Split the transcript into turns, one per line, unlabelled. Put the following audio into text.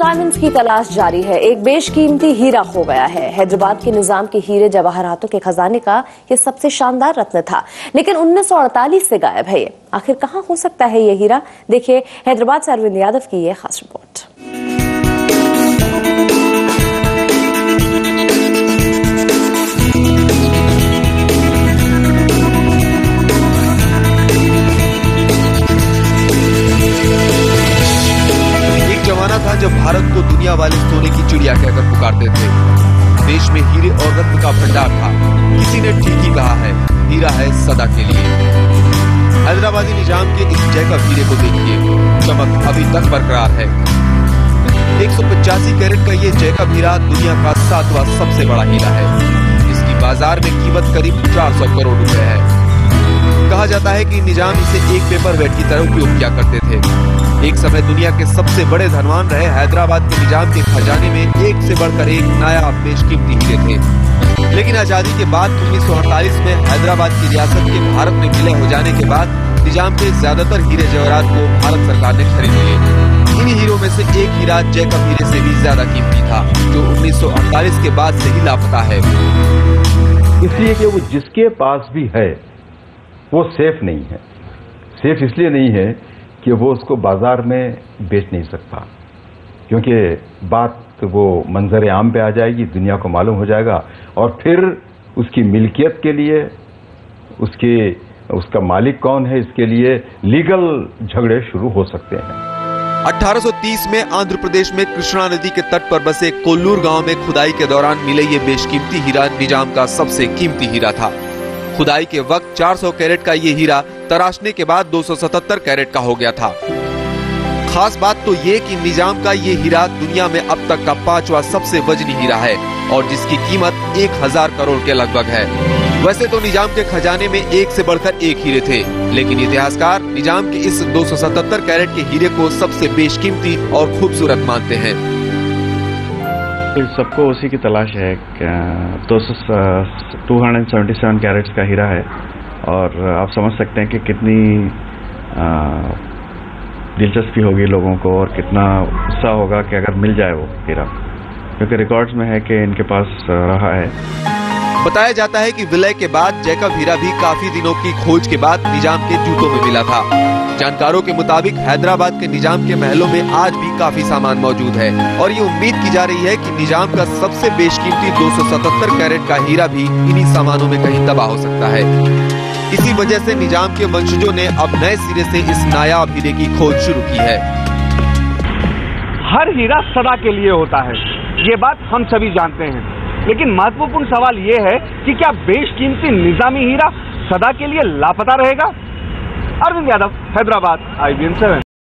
Diamonds की तलाश जारी है। एक बेशकीमती हीरा खो गया है। हैदराबाद के निजाम के हीरे जवाहरातों के खजाने का यह सबसे शानदार रत्न था, लेकिन 1948 से गायब है। ये आखिर कहां हो सकता है ये हीरा? देखिए हैदराबाद से अरविंद यादव की यह खास रिपोर्ट।
था जब भारत को दुनिया वाले सोने की चिड़िया कहकर पुकारते थे। देश में हीरे और रत्न का भंडार था। किसी ने ठीक ही कहा है, हीरा है सदा के लिए। हैदराबादी निजाम के इस जैकब हीरे को देखिए, चमक अभी तक बरकरार है। 185 कैरेट का ये जैकब हीरा दुनिया का 7वां सबसे बड़ा हीरा है। इसकी बाजार में कीमत करीब 400 करोड़ रुपए है। कहा जाता है कि निजाम इसे एक पेपर वेट की तरह उपयोग किया करते थे। एक समय दुनिया के सबसे बड़े धनवान रहे हैदराबाद के निजाम के खजाने में एक से बढ़कर एक नया बेशकीमती हीरे थे। लेकिन आजादी के बाद 1948 में हैदराबाद की रियासत के भारत में विलय हो जाने के बाद निजाम के ज्यादातर हीरे जवाहरात को भारत सरकार ने खरीद लिए। इन्हीं हीरों में से एक हीरा जैकब हीरे से भी ज्यादा कीमती था, जो 1948 के बाद से ही लापता है।
इसलिए कि वो जिसके पास भी है वो सेफ नहीं है। सेफ इसलिए नहीं है कि वो उसको बाजार में बेच नहीं सकता, क्योंकि बात वो मंजर आम पे आ जाएगी, दुनिया को मालूम हो जाएगा और फिर उसकी मिल्कियत के लिए उसका मालिक कौन है, इसके लिए लीगल झगड़े शुरू हो सकते हैं।
1830 में आंध्र प्रदेश में कृष्णा नदी के तट पर बसे कोल्लूर गांव में खुदाई के दौरान मिले ये बेशकीमती हीरा निजाम का सबसे कीमती हीरा था। खुदाई के वक्त 400 कैरेट का ये हीरा तराशने के बाद 277 कैरेट का हो गया था। खास बात तो ये कि निजाम का ये हीरा दुनिया में अब तक का 5वां सबसे वजनी हीरा है और जिसकी कीमत 1000 करोड़ के लगभग है। वैसे तो निजाम के खजाने में एक से बढ़कर एक हीरे थे, लेकिन इतिहासकार निजाम के इस 277 कैरेट के हीरे को सबसे बेशकीमती और खूबसूरत मानते हैं।
सबको उसी की तलाश है। 277 कैरेट्स का हीरा है और आप समझ सकते हैं कि कितनी दिलचस्पी होगी लोगों को और कितना उत्साह होगा कि अगर मिल जाए वो हीरा, क्योंकि रिकॉर्ड्स में है कि इनके पास रहा है।
बताया जाता है कि विलय के बाद जैकब हीरा भी काफी दिनों की खोज के बाद निजाम के जूतों में मिला था। जानकारों के मुताबिक हैदराबाद के निजाम के महलों में आज भी काफी सामान मौजूद है और ये उम्मीद की जा रही है कि निजाम का सबसे बेशकीमती 277 कैरेट का हीरा भी इन्हीं सामानों में कहीं दबा हो सकता है। इसी वजह से निजाम के वंशजों ने अब नए सिरे से इस नायाब हीरे की खोज शुरू की है।
हर हीरा सदा के लिए होता है, ये बात हम सभी जानते हैं, लेकिन महत्वपूर्ण सवाल ये है कि क्या बेशकीमती निजामी हीरा सदा के लिए लापता रहेगा? अरविंद यादव, हैदराबाद, IBN 7।